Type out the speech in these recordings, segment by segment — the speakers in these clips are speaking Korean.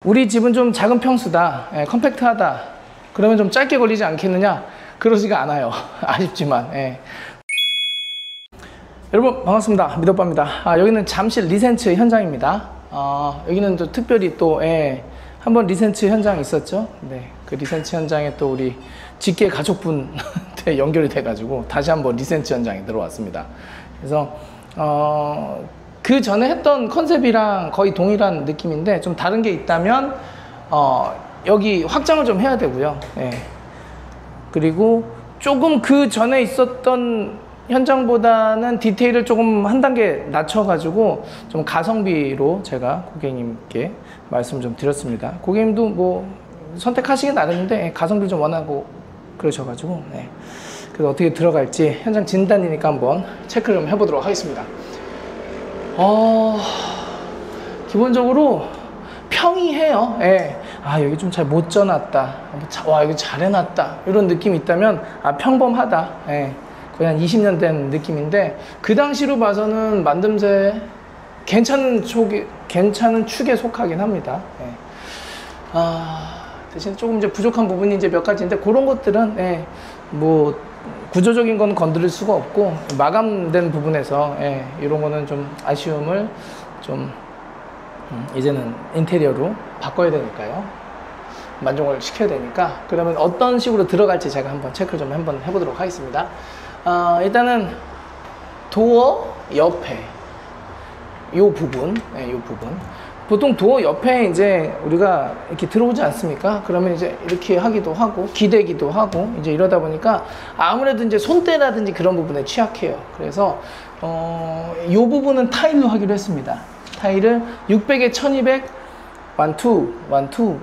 우리 집은 좀 작은 평수다, 컴팩트하다, 그러면 좀 짧게 걸리지 않겠느냐? 그러지가 않아요. 아쉽지만. 여러분 반갑습니다. 미더빠입니다. 여기는 잠실 리센츠 현장입니다. 여기는 또 특별히 또 한번 리센츠 현장이 있었죠. 네, 그 리센츠 현장에 또 우리 직계 가족분한테 연결이 돼가지고 다시 한번 리센츠 현장에 들어왔습니다. 그래서 그 전에 했던 컨셉이랑 거의 동일한 느낌인데 좀 다른 게 있다면 여기 확장을 좀 해야 되고요. 그리고 조금 그 전에 있었던 현장보다는 디테일을 조금 한 단계 낮춰가지고 좀 가성비로 제가 고객님께 말씀 좀 드렸습니다. 고객님도 뭐 선택하시기 나름인데 가성비를 좀 원하고 그러셔가지고 그래서 어떻게 들어갈지 현장 진단이니까 한번 체크를 좀 해보도록 하겠습니다. 기본적으로 평이해요. 여기 좀 잘 못 져놨다, 와 여기 잘 해놨다, 이런 느낌이 있다면 평범하다, 거의 한 20년 된 느낌인데 그 당시로 봐서는 만듦새 괜찮은 축에 속하긴 합니다. 대신 조금 이제 부족한 부분이 이제 몇 가지인데 그런 것들은 뭐 구조적인 건 건드릴 수가 없고 마감된 부분에서 이런 거는 좀 아쉬움을 좀 이제는 인테리어로 바꿔야 되니까요. 만족을 시켜야 되니까. 그러면 어떤 식으로 들어갈지 제가 한번 체크를 좀 한번 해보도록 하겠습니다. 일단은 도어 옆에 요 부분, 요 부분. 보통 도어 옆에 이제 우리가 이렇게 들어오지 않습니까? 그러면 이제 이렇게 하기도 하고 기대기도 하고 이제 이러다 보니까 아무래도 이제 손때라든지 그런 부분에 취약해요. 그래서 요 부분은 타일로 하기로 했습니다. 타일을 600에 1200 12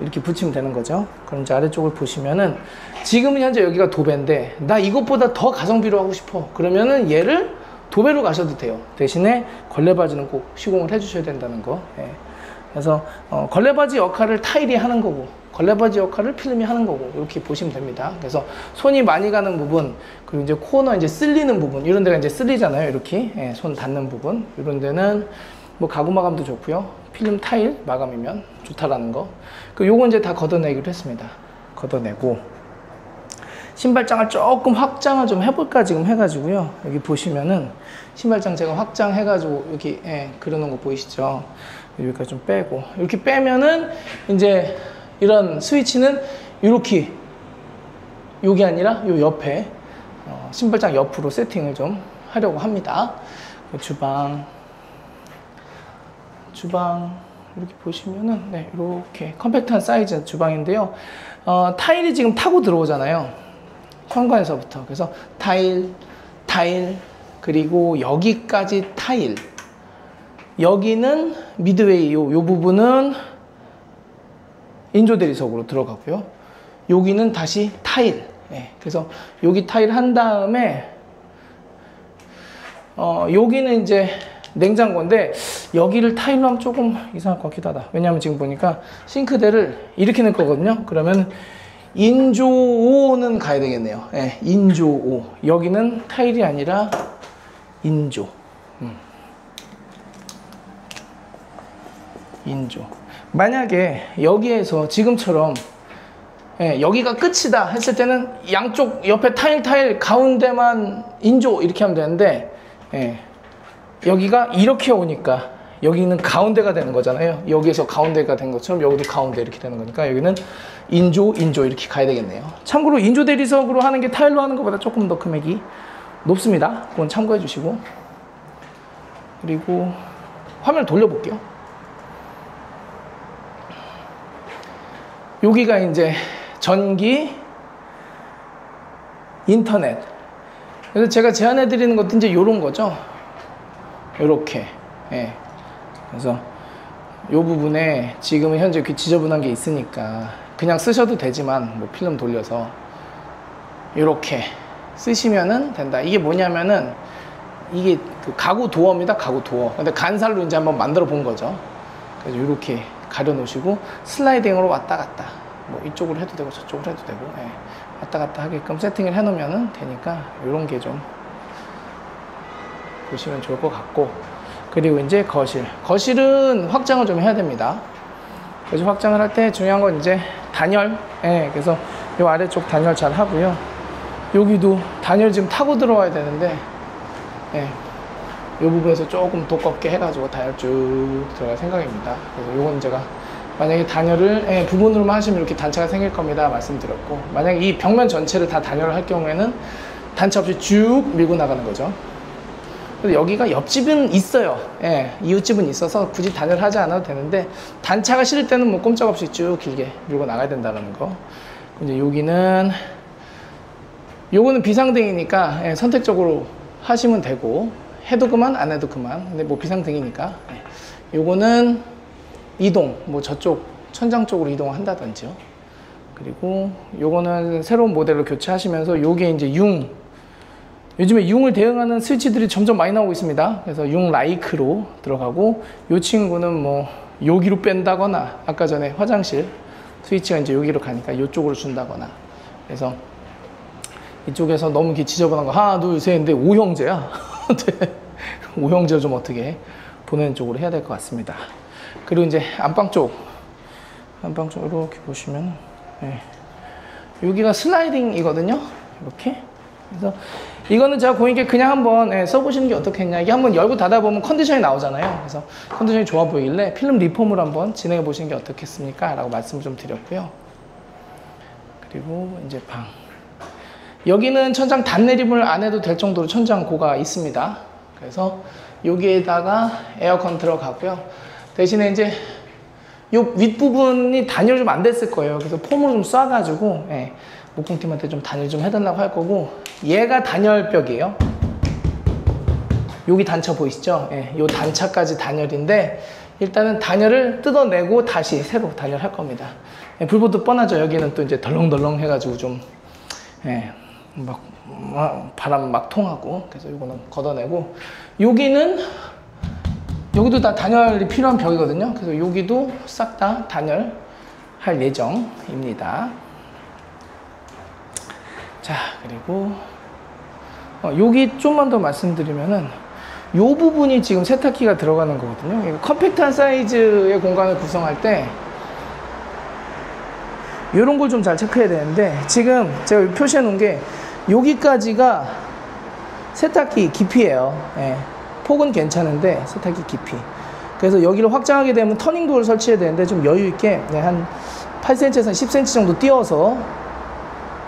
이렇게 붙이면 되는 거죠. 그럼 이제 아래쪽을 보시면은 지금은 현재 여기가 도배인데 나 이것보다 더 가성비로 하고 싶어. 그러면은 얘를 도배로 가셔도 돼요. 대신에 걸레바지는 꼭 시공을 해주셔야 된다는 거. 그래서 걸레바지 역할을 타일이 하는 거고 걸레바지 역할을 필름이 하는 거고 이렇게 보시면 됩니다. 그래서 손이 많이 가는 부분, 그리고 이제 코너 이제 쓸리는 부분, 이런 데가 이제 쓸리잖아요. 이렇게 손 닿는 부분, 이런 데는 뭐 가구 마감도 좋고요. 필름 타일 마감이면 좋다라는 거. 그 요거 이제 다 걷어내기로 했습니다. 걷어내고 신발장을 조금 확장을 좀 해볼까 지금 해가지고요. 여기 보시면은 신발장 제가 확장해가지고 여기 그려놓은 거 보이시죠? 여기까지 좀 빼고 이렇게 빼면은 이제 이런 스위치는 이렇게 여기 아니라 요 옆에 신발장 옆으로 세팅을 좀 하려고 합니다. 주방 이렇게 보시면은 이렇게 컴팩트한 사이즈 주방인데요. 타일이 지금 타고 들어오잖아요. 현관에서부터. 그래서 타일 그리고 여기까지 타일. 여기는 미드웨이 요 부분은 인조 대리석으로 들어가고요. 여기는 다시 타일. 그래서 여기 타일 한 다음에 여기는 이제 냉장고인데 여기를 타일로 하면 조금 이상할 것 같기도 하다. 왜냐하면 지금 보니까 싱크대를 이렇게 넣을 거거든요. 그러면 인조 5는 가야 되겠네요. 인조 5. 여기는 타일이 아니라 인조. 인조. 만약에 여기에서 지금처럼 여기가 끝이다 했을 때는 양쪽 옆에 타일 가운데만 인조 이렇게 하면 되는데 여기가 이렇게 오니까 여기는 가운데가 되는 거잖아요. 여기에서 가운데가 된 것처럼 여기도 가운데 이렇게 되는 거니까 여기는 인조 이렇게 가야 되겠네요. 참고로 인조 대리석으로 하는 게 타일로 하는 것보다 조금 더 금액이 높습니다. 그건 참고해 주시고. 그리고 화면을 돌려볼게요. 여기가 이제 전기, 인터넷. 그래서 제가 제안해 드리는 것도 이제 요런 거죠. 요렇게. 그래서 요 부분에 지금은 현재 이렇게 지저분한 게 있으니까 그냥 쓰셔도 되지만 뭐 필름 돌려서 요렇게 쓰시면은 된다. 이게 뭐냐면은 이게 그 가구 도어입니다. 가구 도어. 근데 간살로 이제 한번 만들어 본 거죠. 그래서 요렇게 가려 놓으시고 슬라이딩으로 왔다 갔다 뭐 이쪽으로 해도 되고 저쪽으로 해도 되고 왔다 갔다 하게끔 세팅을 해 놓으면 되니까 요런 게 좀 보시면 좋을 것 같고. 그리고 이제 거실은 확장을 좀 해야 됩니다. 그래서 확장을 할 때 중요한 건 이제 단열. 예, 그래서 요 아래쪽 단열 잘 하고요. 여기도 단열 지금 타고 들어와야 되는데, 예, 요 부분에서 조금 두껍게 해가지고 단열 쭉 들어갈 생각입니다. 그래서 요건 제가 만약에 단열을, 예, 부분으로만 하시면 이렇게 단차가 생길 겁니다 말씀드렸고, 만약에 이 벽면 전체를 다 단열을 할 경우에는 단차 없이 쭉 밀고 나가는 거죠. 그래서 여기가 옆집은 있어요. 예, 이웃집은 있어서 굳이 단열을 하지 않아도 되는데, 단차가 싫을 때는 뭐 꼼짝없이 쭉 길게 밀고 나가야 된다는 거. 이제 여기는, 요거는 비상등이니까, 예, 선택적으로 하시면 되고, 해도 그만 안 해도 그만. 근데 뭐 비상등이니까, 예. 요거는 이동, 뭐 저쪽 천장 쪽으로 이동한다든지요. 그리고 요거는 새로운 모델로 교체하시면서, 요게 이제 요즘에 융을 대응하는 스위치들이 점점 많이 나오고 있습니다. 그래서 융 라이크로 들어가고, 요 친구는 뭐 여기로 뺀다거나, 아까 전에 화장실 스위치가 이제 여기로 가니까 이쪽으로 준다거나. 그래서 이쪽에서 너무 지저분한 거 하나 둘 셋 인데 5형제야. 5형제를 좀 어떻게 보내는 쪽으로 해야 될 것 같습니다. 그리고 이제 안방 쪽 이렇게 보시면, 예, 여기가 슬라이딩이거든요. 이렇게. 그래서 이거는 제가 고객님께 그냥 한번, 예, 써보시는 게 어떻겠냐. 이게 한번 열고 닫아보면 컨디션이 나오잖아요. 그래서 컨디션이 좋아 보이길래 필름 리폼을 한번 진행해 보시는 게 어떻겠습니까? 라고 말씀을 좀 드렸고요. 그리고 이제 방. 여기는 천장 단내림을 안 해도 될 정도로 천장고가 있습니다. 그래서 여기에다가 에어컨 들어가고요. 대신에 이제 요 윗부분이 단열 좀 안 됐을 거예요. 그래서 폼으로 좀 쏴가지고, 예, 목공팀한테 좀 단열 좀 해달라고 할 거고, 얘가 단열벽이에요. 여기 단차 보이시죠? 예, 요 단차까지 단열인데, 일단은 단열을 뜯어내고 다시 새로 단열할 겁니다. 예, 불보듯 뻔하죠. 여기는 또 이제 덜렁덜렁 해가지고 좀, 예, 막 바람 막 통하고. 그래서 이거는 걷어내고, 여기도 다 단열이 필요한 벽이거든요. 그래서 여기도 싹 다 단열할 예정입니다. 자, 그리고 여기 좀만 더 말씀드리면은, 요 부분이 지금 세탁기가 들어가는 거거든요. 컴팩트한 사이즈의 공간을 구성할 때 이런 걸 좀 잘 체크해야 되는데, 지금 제가 표시해 놓은 게 여기까지가 세탁기 깊이에요. 예, 폭은 괜찮은데 세탁기 깊이. 그래서 여기를 확장하게 되면 터닝도어를 설치해야 되는데, 좀 여유 있게, 네, 한 8cm에서 10cm 정도 띄워서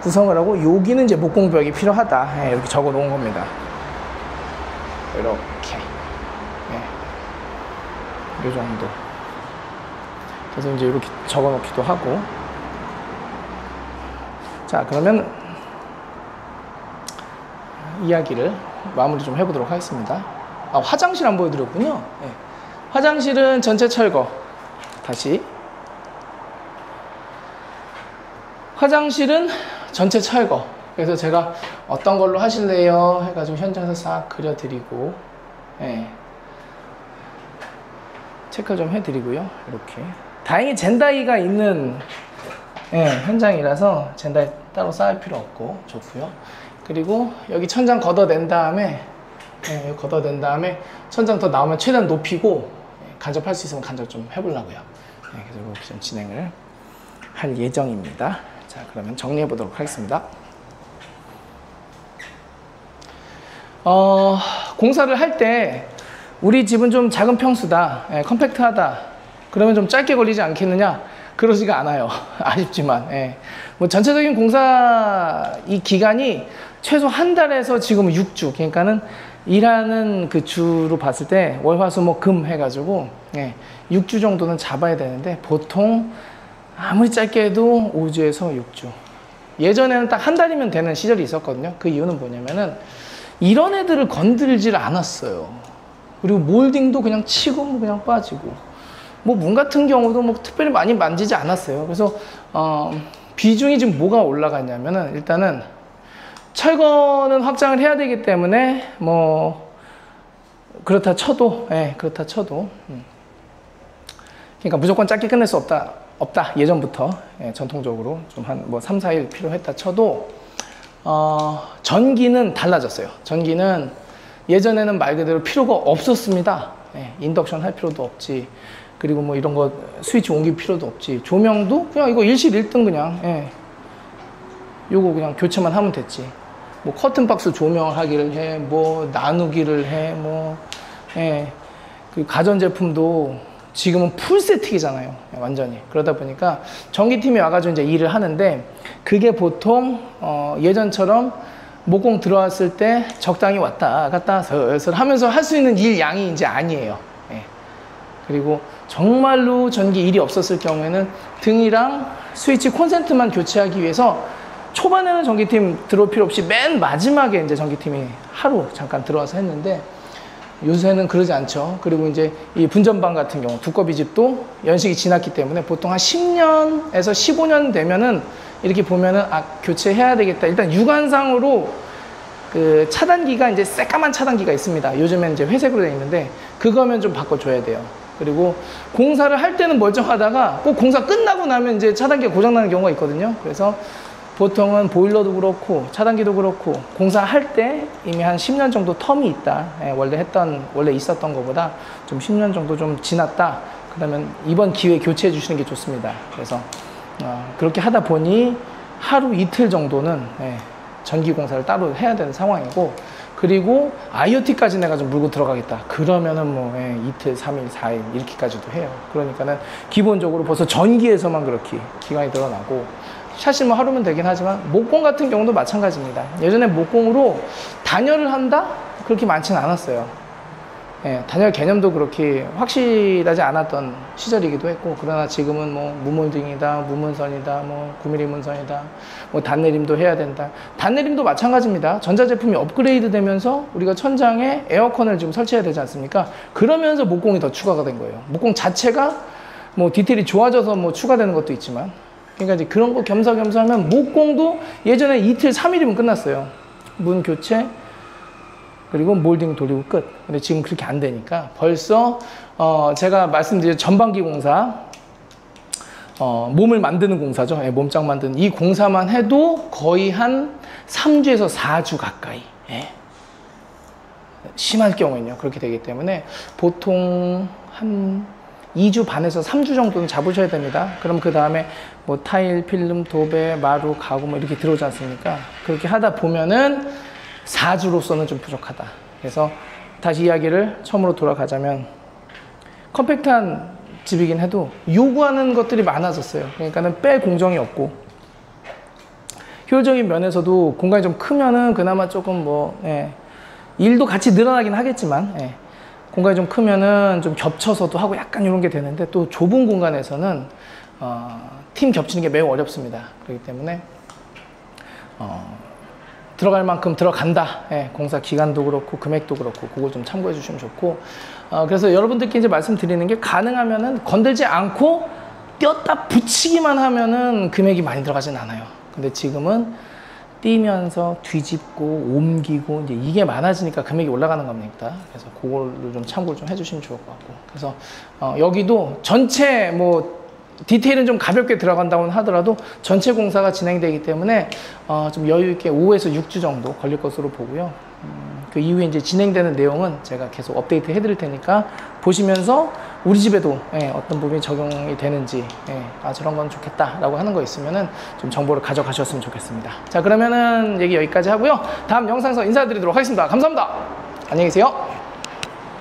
구성을 하고, 여기는 이제 목공벽이 필요하다. 예, 이렇게 적어 놓은 겁니다. 이렇게, 예, 이 정도. 그래서 이제 이렇게 적어 놓기도 하고. 자, 그러면 이야기를 마무리 좀 해보도록 하겠습니다. 아, 화장실 안 보여드렸군요. 예. 화장실은 전체 철거. 다시. 화장실은 전체 철거. 그래서 제가 어떤 걸로 하실래요? 해가지고 현장에서 싹 그려드리고, 예, 체크 좀 해드리고요. 이렇게. 다행히 젠다이가 있는, 예, 현장이라서 젠다이 따로 쌓을 필요 없고 좋고요. 그리고 여기 천장 걷어낸 다음에, 예, 걷어낸 다음에 천장 더 나오면 최대한 높이고, 예, 간접할 수 있으면 간접 좀 해보려고요. 예, 그래서 이렇게 좀 진행을 할 예정입니다. 자, 그러면 정리해 보도록 하겠습니다. 공사를 할 때 우리 집은 좀 작은 평수다, 예, 컴팩트하다, 그러면 좀 짧게 걸리지 않겠느냐? 그러지가 않아요. 아쉽지만, 예. 뭐 전체적인 공사 이 기간이 최소 한 달에서 지금 6주, 그러니까는 일하는 그 주로 봤을 때 월화수목금 해가지고, 예, 6주 정도는 잡아야 되는데, 보통 아무리 짧게 해도 5주에서 6주. 예전에는 딱 한 달이면 되는 시절이 있었거든요. 그 이유는 뭐냐면은 이런 애들을 건들질 않았어요. 그리고 몰딩도 그냥 치고 뭐 그냥 빠지고, 뭐 문 같은 경우도 뭐 특별히 많이 만지지 않았어요. 그래서 비중이 지금 뭐가 올라갔냐면은, 일단은 철거는 확장을 해야 되기 때문에 뭐 그렇다 쳐도, 예, 그렇다 쳐도, 그러니까 무조건 짧게 끝낼 수 없다 예전부터, 예, 전통적으로 좀 한 뭐 3, 4일 필요했다 쳐도, 전기는 달라졌어요. 전기는 예전에는 말 그대로 필요가 없었습니다. 예, 인덕션 할 필요도 없지. 그리고 뭐 이런 거 스위치 옮길 필요도 없지. 조명도 그냥 이거 일실 1등 그냥, 예. 요거 그냥 교체만 하면 됐지. 뭐 커튼 박스 조명을 하기를 해, 뭐 나누기를 해, 뭐, 예. 그리고 가전제품도 지금은 풀 세팅이잖아요. 완전히. 그러다 보니까 전기팀이 와가지고 이제 일을 하는데, 그게 보통, 예전처럼 목공 들어왔을 때 적당히 왔다 갔다 슬슬 하면서 할 수 있는 일 양이 이제 아니에요. 예. 그리고 정말로 전기 일이 없었을 경우에는 등이랑 스위치 콘센트만 교체하기 위해서 초반에는 전기팀 들어올 필요 없이 맨 마지막에 이제 전기팀이 하루 잠깐 들어와서 했는데, 요새는 그러지 않죠. 그리고 이제 이 분전방 같은 경우 두꺼비 집도 연식이 지났기 때문에 보통 한 10년에서 15년 되면은 이렇게 보면은 아, 교체해야 되겠다. 일단 육안상으로 그 차단기가 이제 새까만 차단기가 있습니다. 요즘엔 이제 회색으로 되어 있는데 그거면 좀 바꿔줘야 돼요. 그리고 공사를 할 때는 멀쩡하다가 꼭 공사 끝나고 나면 이제 차단기가 고장나는 경우가 있거든요. 그래서 보통은 보일러도 그렇고 차단기도 그렇고 공사할 때 이미 한 10년 정도 텀이 있다. 예, 원래 있었던 것보다 좀 10년 정도 좀 지났다. 그러면 이번 기회에 교체해 주시는 게 좋습니다. 그래서 그렇게 하다 보니 하루 이틀 정도는 예, 전기 공사를 따로 해야 되는 상황이고, 그리고 IoT까지 내가 좀 물고 들어가겠다. 그러면은 뭐 예, 이틀, 3일, 4일 이렇게까지도 해요. 그러니까는 기본적으로 벌써 전기에서만 그렇게 기간이 늘어나고, 샷이 뭐 하루면 되긴 하지만 목공 같은 경우도 마찬가지입니다. 예전에 목공으로 단열을 한다? 그렇게 많지는 않았어요. 예, 단열 개념도 그렇게 확실하지 않았던 시절이기도 했고, 그러나 지금은 뭐 무몰딩이다, 무문선이다, 뭐 9mm 문선이다, 뭐 단내림도 해야 된다. 단내림도 마찬가지입니다. 전자제품이 업그레이드 되면서 우리가 천장에 에어컨을 지금 설치해야 되지 않습니까? 그러면서 목공이 더 추가가 된 거예요. 목공 자체가 뭐 디테일이 좋아져서 뭐 추가되는 것도 있지만, 그러니까 이제 그런 거 겸사겸사 하면 목공도 예전에 이틀, 3일이면 끝났어요. 문 교체, 그리고 몰딩 돌리고 끝. 근데 지금 그렇게 안 되니까 벌써 제가 말씀드린 전방기 공사, 몸을 만드는 공사죠. 예, 몸짱 만드는 이 공사만 해도 거의 한 3주에서 4주 가까이. 예. 심할 경우에는요. 그렇게 되기 때문에 보통 한 2주 반에서 3주 정도는 잡으셔야 됩니다. 그럼 그 다음에 뭐 타일, 필름, 도배, 마루, 가구 뭐 이렇게 들어오지 않습니까? 그렇게 하다 보면은 4주로서는 좀 부족하다. 그래서 다시 이야기를 처음으로 돌아가자면, 컴팩트한 집이긴 해도 요구하는 것들이 많아졌어요. 그러니까는 뺄 공정이 없고, 효율적인 면에서도 공간이 좀 크면은 그나마 조금 뭐 예, 일도 같이 늘어나긴 하겠지만, 예, 공간이 좀 크면은 좀 겹쳐서도 하고 약간 이런 게 되는데, 또 좁은 공간에서는 팀 겹치는 게 매우 어렵습니다. 그렇기 때문에 들어갈 만큼 들어간다. 예, 공사 기간도 그렇고 금액도 그렇고 그거 좀 참고해 주시면 좋고, 그래서 여러분들께 이제 말씀드리는 게, 가능하면은 건들지 않고 띄었다 붙이기만 하면은 금액이 많이 들어가진 않아요. 근데 지금은 띄면서 뒤집고 옮기고 이제 이게 많아지니까 금액이 올라가는 겁니다. 그래서 그걸로 좀 참고를 좀 해주시면 좋을 것 같고, 그래서 여기도 전체 뭐 디테일은 좀 가볍게 들어간다고 하더라도 전체 공사가 진행되기 때문에 좀 여유 있게 5에서 6주 정도 걸릴 것으로 보고요. 그 이후에 이제 진행되는 내용은 제가 계속 업데이트 해드릴 테니까 보시면서 우리 집에도 어떤 부분이 적용이 되는지, 저런 건 좋겠다라고 하는 거 있으면은 좀 정보를 가져가셨으면 좋겠습니다. 자, 그러면은 얘기 여기까지 하고요. 다음 영상에서 인사드리도록 하겠습니다. 감사합니다. 안녕히 계세요.